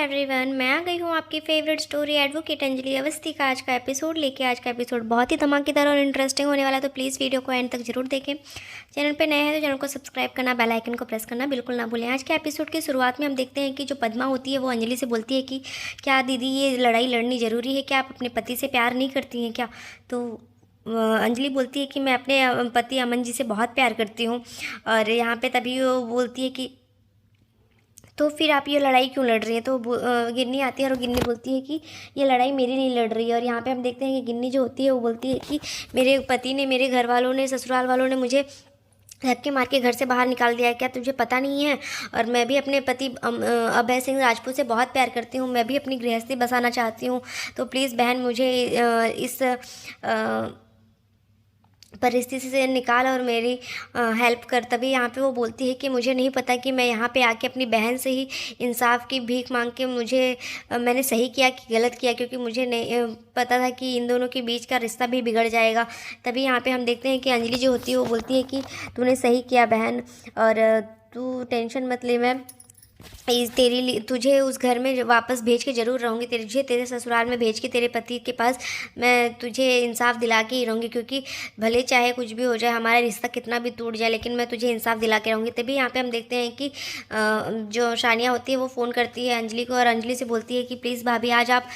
Everyone, मैं आ गई हूँ आपकी favourite story advocate Anjali Awasthi का आज का एपिसोड लेके। आज का एपिसोड बहुत ही धमाकेदार और इंटरेस्टिंग होने वाला है, तो प्लीज़ वीडियो को एंड तक जरूर देखें। चैनल पे नए हैं तो चैनल को सब्सक्राइब करना, बेल आइकन को प्रेस करना बिल्कुल ना भूलें। आज के एपिसोड की शुरुआत में हम देखते हैं कि जो पद्मा होती है वो अंजलि से बोलती है कि क्या दीदी ये लड़ाई लड़नी ज़रूरी है क्या? आप अपने पति से प्यार नहीं करती हैं क्या? तो अंजलि बोलती है कि मैं अपने पति अमन जी से बहुत प्यार करती हूँ। और यहाँ पे तभी वो बोलती है कि तो फिर आप ये लड़ाई क्यों लड़ रही है? तो गिन्नी आती है और गिन्नी बोलती है कि ये लड़ाई मेरी नहीं लड़ रही है। और यहाँ पे हम देखते हैं कि गिन्नी जो होती है वो बोलती है कि मेरे पति ने, मेरे घर वालों ने, ससुराल वालों ने मुझे धक्के मार के घर से बाहर निकाल दिया है, क्या तुझे पता नहीं है? और मैं भी अपने पति अभय सिंह राजपूत से बहुत प्यार करती हूँ, मैं भी अपनी गृहस्थी बसाना चाहती हूँ। तो प्लीज़ बहन मुझे इस परिस्थिति से निकाल और मेरी हेल्प कर। तभी यहाँ पे वो बोलती है कि मुझे नहीं पता कि मैं यहाँ पे आके अपनी बहन से ही इंसाफ की भीख मांग के मैंने सही किया कि गलत किया, क्योंकि मुझे नहीं पता था कि इन दोनों के बीच का रिश्ता भी बिगड़ जाएगा। तभी यहाँ पे हम देखते हैं कि अंजलि जो होती है वो बोलती है कि तूने सही किया बहन, और तू टेंशन मत ले, मैं तुझे उस घर में वापस भेज के ज़रूर रहूँगी, तेरे ससुराल में भेज के तेरे पति के पास मैं तुझे इंसाफ दिला के ही रहूँगी। क्योंकि भले चाहे कुछ भी हो जाए, हमारा रिश्ता कितना भी टूट जाए, लेकिन मैं तुझे इंसाफ दिला के रहूँगी। तभी यहाँ पे हम देखते हैं कि जो शानिया होती है वो फ़ोन करती है अंजलि को और अंजलि से बोलती है कि प्लीज़ भाभी आज आप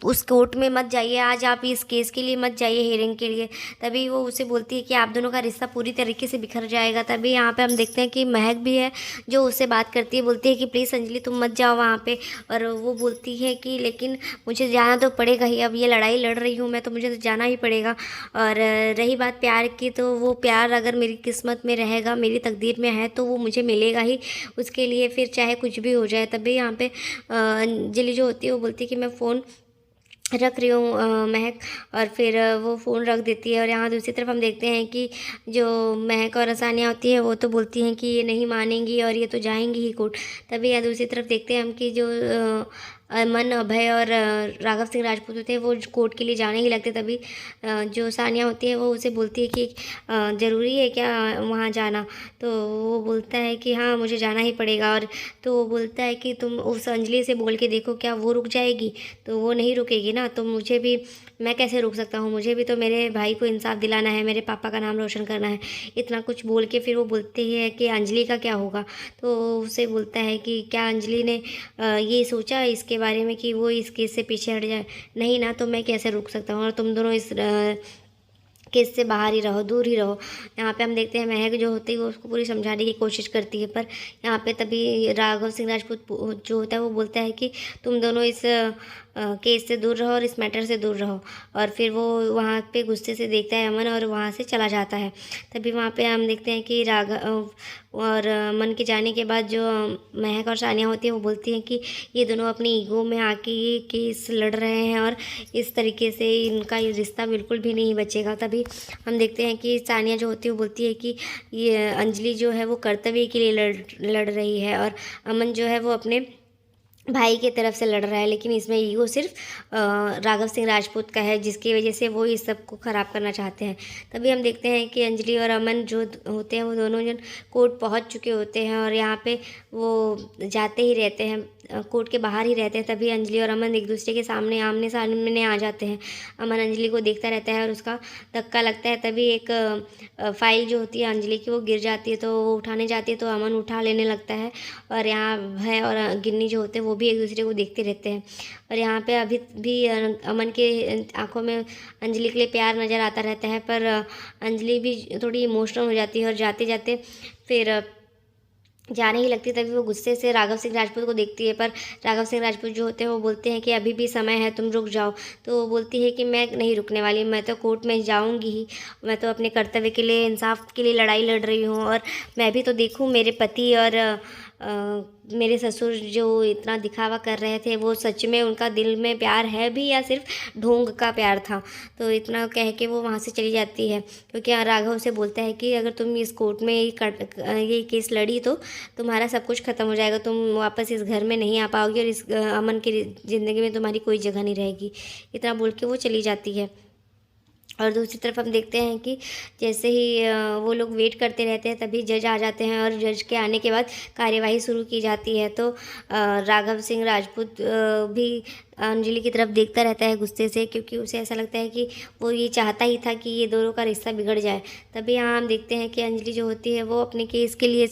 उस कोर्ट में मत जाइए, आज आप इस केस के लिए मत जाइए, हियरिंग के लिए। तभी वो उसे बोलती है कि आप दोनों का रिश्ता पूरी तरीके से बिखर जाएगा। तभी यहाँ पे हम देखते हैं कि महक भी है जो उससे बात करती है, बोलती है कि प्लीज़ अंजलि तुम मत जाओ वहाँ पे। और वो बोलती है कि लेकिन मुझे जाना तो पड़ेगा ही, अब ये लड़ाई लड़ रही हूँ मैं तो मुझे तो जाना ही पड़ेगा। और रही बात प्यार की, तो वो प्यार अगर मेरी किस्मत में रहेगा, मेरी तकदीर में है, तो वो मुझे मिलेगा ही, उसके लिए फिर चाहे कुछ भी हो जाए। तभी यहाँ पे अंजलि जो होती है वो बोलती है कि मैं फ़ोन रख रही हूँ महक, और फिर वो फ़ोन रख देती है। और यहाँ दूसरी तरफ हम देखते हैं कि जो महक और आसानियाँ होती है वो तो बोलती हैं कि ये नहीं मानेंगी और ये तो जाएंगी ही कोर्ट। तभी यहाँ दूसरी तरफ देखते हैं हम कि जो अमन, अभय और राघव सिंह राजपूत होते हैं वो कोर्ट के लिए जाने ही लगते। तभी जो सानिया होती है वो उसे बोलती है कि ज़रूरी है क्या वहाँ जाना? तो वो बोलता है कि हाँ मुझे जाना ही पड़ेगा। और तो वो बोलता है कि तुम उस अंजलि से बोल के देखो क्या वो रुक जाएगी? तो वो नहीं रुकेगी ना, तो मुझे भी, मैं कैसे रोक सकता हूँ? मुझे भी तो मेरे भाई को इंसाफ दिलाना है, मेरे पापा का नाम रोशन करना है। इतना कुछ बोल के फिर वो बोलती है कि अंजलि का क्या होगा? तो उसे बोलता है कि क्या अंजलि ने ये सोचा इसके बारे में कि वो इस केस से पीछे हट जाए? नहीं ना, तो मैं कैसे रोक सकता हूँ? और तुम दोनों इस केस से बाहर ही रहो, दूर ही रहो। यहाँ पे हम देखते हैं महक जो होती है वो उसको पूरी समझाने की कोशिश करती है, पर यहाँ पे तभी राघव सिंह राजपूत जो होता है वो बोलता है कि तुम दोनों इस केस से दूर रहो और इस मैटर से दूर रहो। और फिर वो वहाँ पे गुस्से से देखता है अमन और वहाँ से चला जाता है। तभी वहाँ पे हम देखते हैं कि राघव और अमन के जाने के बाद जो महक और सानिया होती है वो बोलती हैं कि ये दोनों अपनी ईगो में आके ये केस लड़ रहे हैं और इस तरीके से इनका ये रिश्ता बिल्कुल भी नहीं बचेगा। तभी हम देखते हैं कि सानिया जो होती है वो बोलती है कि ये अंजलि जो है वो कर्तव्य के लिए लड़ रही है, और अमन जो है वो अपने भाई की तरफ से लड़ रहा है। लेकिन इसमें ईगो सिर्फ राघव सिंह राजपूत का है, जिसकी वजह से वो इस सब को ख़राब करना चाहते हैं। तभी हम देखते हैं कि अंजलि और अमन जो होते हैं वो दोनों जन कोर्ट पहुंच चुके होते हैं और यहाँ पे वो जाते ही रहते हैं, कोर्ट के बाहर ही रहते हैं। तभी अंजलि और अमन एक दूसरे के सामने आमने सामने आ जाते हैं। अमन अंजलि को देखता रहता है और उसका धक्का लगता है। तभी एक फाइल जो होती है अंजलि की वो गिर जाती है, तो वो उठाने जाती है तो अमन उठा लेने लगता है। और यहाँ भय और गिन्नी जो होते हैं वो भी एक दूसरे को देखते रहते हैं। और यहाँ पे अभी भी अमन के आंखों में अंजलि के लिए प्यार नज़र आता रहता है, पर अंजलि भी थोड़ी इमोशनल हो जाती है और जाते जाते फिर जाने ही लगती। तभी वो गुस्से से राघव सिंह राजपूत को देखती है, पर राघव सिंह राजपूत जो होते हैं वो बोलते हैं कि अभी भी समय है, तुम रुक जाओ। तो वो बोलती है कि मैं नहीं रुकने वाली, मैं तो कोर्ट में जाऊंगी ही, मैं तो अपने कर्तव्य के लिए, इंसाफ के लिए लड़ाई लड़ रही हूँ। और मैं भी तो देखूँ मेरे पति और मेरे ससुर जो इतना दिखावा कर रहे थे वो सच में उनका दिल में प्यार है भी या सिर्फ ढोंग का प्यार था। तो इतना कह के वो वहाँ से चली जाती है, क्योंकि राघव से बोलता है कि अगर तुम इस कोर्ट में ये केस लड़ी तो तुम्हारा सब कुछ ख़त्म हो जाएगा, तुम वापस इस घर में नहीं आ पाओगी और इस अमन की ज़िंदगी में तुम्हारी कोई जगह नहीं रहेगी। इतना बोल के वो चली जाती है। और दूसरी तरफ हम देखते हैं कि जैसे ही वो लोग वेट करते रहते हैं, तभी जज आ जाते हैं और जज के आने के बाद कार्यवाही शुरू की जाती है। तो राघव सिंह राजपूत भी अंजलि की तरफ देखता रहता है गुस्से से, क्योंकि उसे ऐसा लगता है कि वो ये चाहता ही था कि ये दोनों का रिश्ता बिगड़ जाए। तभी यहाँ हम देखते हैं कि अंजलि जो होती है वो अपने केस के लिए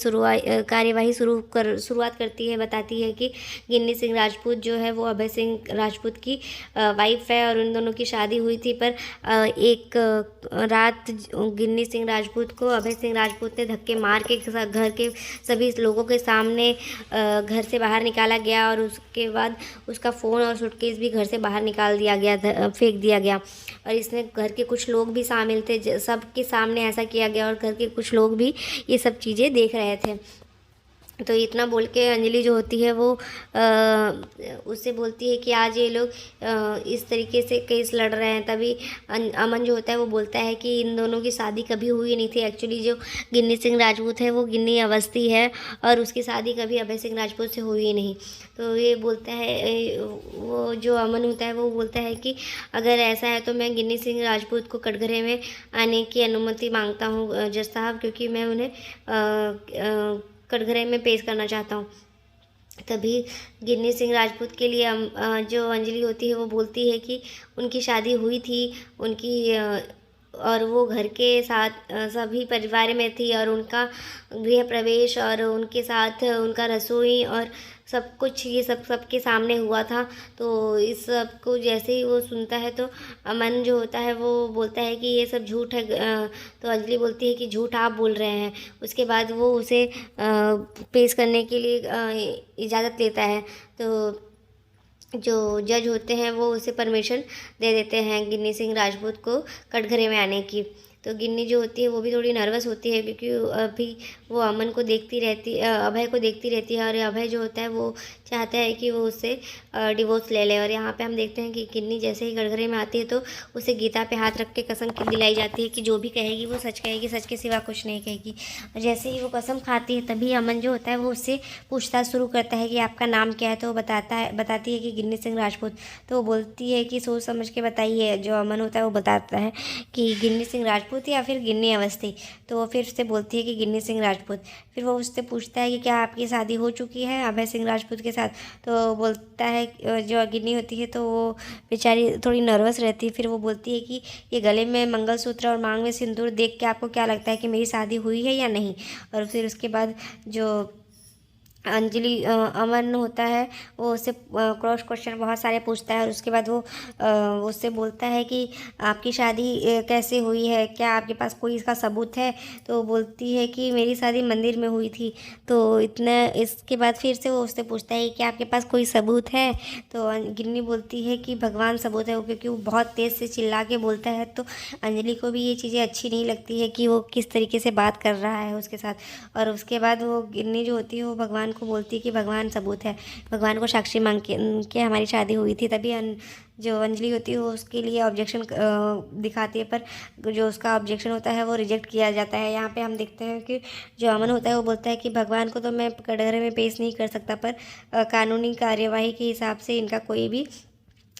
कार्यवाही शुरुआत करती है। बताती है कि गिन्नी सिंह राजपूत जो है वो अभय सिंह राजपूत की वाइफ है और उन दोनों की शादी हुई थी, पर एक रात गिन्नी सिंह राजपूत को अभय सिंह राजपूत ने धक्के मार के घर के सभी लोगों के सामने घर से बाहर निकाला गया, और उसके बाद उसका फ़ोन और सूटकेस भी घर से बाहर निकाल दिया गया, फेंक दिया गया। और इसमें घर के कुछ लोग भी शामिल थे, सबके सामने ऐसा किया गया और घर के कुछ लोग भी ये सब चीज़ें देख रहे थे। तो इतना बोल के अंजलि जो होती है वो उससे बोलती है कि आज ये लोग इस तरीके से केस लड़ रहे हैं। तभी अमन जो होता है वो बोलता है कि इन दोनों की शादी कभी हुई नहीं थी। एक्चुअली जो गिन्नी सिंह राजपूत है वो गिन्नी अवस्थी है और उसकी शादी कभी अभय सिंह राजपूत से हुई ही नहीं। तो ये बोलता है, वो जो अमन होता है वो बोलता है कि अगर ऐसा है तो मैं गिन्नी सिंह राजपूत को कटघरे में आने की अनुमति मांगता हूँ जज साहब, क्योंकि मैं उन्हें कटघरे में पेश करना चाहता हूँ। तभी गिन्नी सिंह राजपूत के लिए जो अंजलि होती है वो बोलती है कि उनकी शादी हुई थी, और वो घर के साथ सभी परिवार में थी, और उनका गृह प्रवेश और उनके साथ उनका रसोई और सब कुछ ये सब सबके सामने हुआ था। तो इस सब को जैसे ही वो सुनता है तो अमन जो होता है वो बोलता है कि ये सब झूठ है। तो अंजलि बोलती है कि झूठ आप बोल रहे हैं। उसके बाद वो उसे पेश करने के लिए इजाज़त लेता है। तो जो जज होते हैं वो उसे परमिशन दे देते हैं गिन्नी सिंह राजपूत को कटघरे में आने की। तो गिन्नी जो होती है वो भी थोड़ी नर्वस होती है, क्योंकि अभी वो अमन को देखती रहती अभय को देखती रहती है, और अभय जो होता है वो चाहता है कि वो उससे डिवोर्स ले ले। और यहाँ पे हम देखते हैं कि गिन्नी जैसे ही कटघरे में आती है तो उसे गीता पे हाथ रख के कसम दिलाई जाती है कि जो भी कहेगी वो सच कहेगी, सच के सिवा कुछ नहीं कहेगी। और जैसे ही वो कसम खाती है तभी अमन जो होता है वो उससे पूछताछ शुरू करता है कि आपका नाम क्या है। तो वो बताती है कि गिन्नी सिंह राजपूत। तो वो बोलती है कि सोच समझ के बताइए। जो अमन होता है वो बताता है कि गिन्नी सिंह राजपूत या फिर गिन्नी अवस्थी। तो वो फिर उससे बोलती है कि गिन्नी सिंह राजपूत। फिर वो उससे पूछता है कि क्या आपकी शादी हो चुकी है अभय सिंह राजपूत के साथ। तो बोलता है, जो गिन्नी होती है तो वो बेचारी थोड़ी नर्वस रहती है। फिर वो बोलती है कि ये गले में मंगलसूत्र और मांग में सिंदूर देख के आपको क्या लगता है कि मेरी शादी हुई है या नहीं। और फिर उसके बाद जो अमन होता है वो उससे क्रॉस क्वेश्चन बहुत सारे पूछता है, और उसके बाद वो उससे बोलता है कि आपकी शादी कैसे हुई है, क्या आपके पास कोई इसका सबूत है। तो वो बोलती है कि मेरी शादी मंदिर में हुई थी। तो इतना इसके बाद फिर से वो उससे पूछता है कि आपके पास कोई सबूत है। तो गिन्नी बोलती है कि भगवान सबूत है, क्योंकि वो बहुत तेज़ से चिल्ला के बोलता है। तो अंजलि को भी ये चीज़ें अच्छी नहीं लगती है कि वो किस तरीके से बात कर रहा है उसके साथ। और उसके बाद वो गिन्नी जो होती है वो भगवान को बोलती है कि भगवान सबूत है, भगवान को साक्षी मांग के हमारी शादी हुई थी। तभी जो अंजलि होती है वो उसके लिए ऑब्जेक्शन दिखाती है, पर जो उसका ऑब्जेक्शन होता है वो रिजेक्ट किया जाता है। यहाँ पे हम देखते हैं कि जो अमन होता है वो बोलता है कि भगवान को तो मैं कटघरे में पेश नहीं कर सकता, पर कानूनी कार्यवाही के हिसाब से इनका कोई भी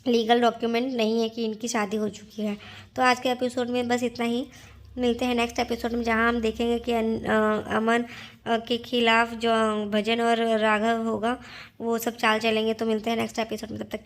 लीगल डॉक्यूमेंट नहीं है कि इनकी शादी हो चुकी है। तो आज के एपिसोड में बस इतना ही। मिलते हैं नेक्स्ट एपिसोड में, जहां हम देखेंगे कि अमन के खिलाफ जो भजन और राघव होगा वो सब चाल चलेंगे। तो मिलते हैं नेक्स्ट एपिसोड में, तब तक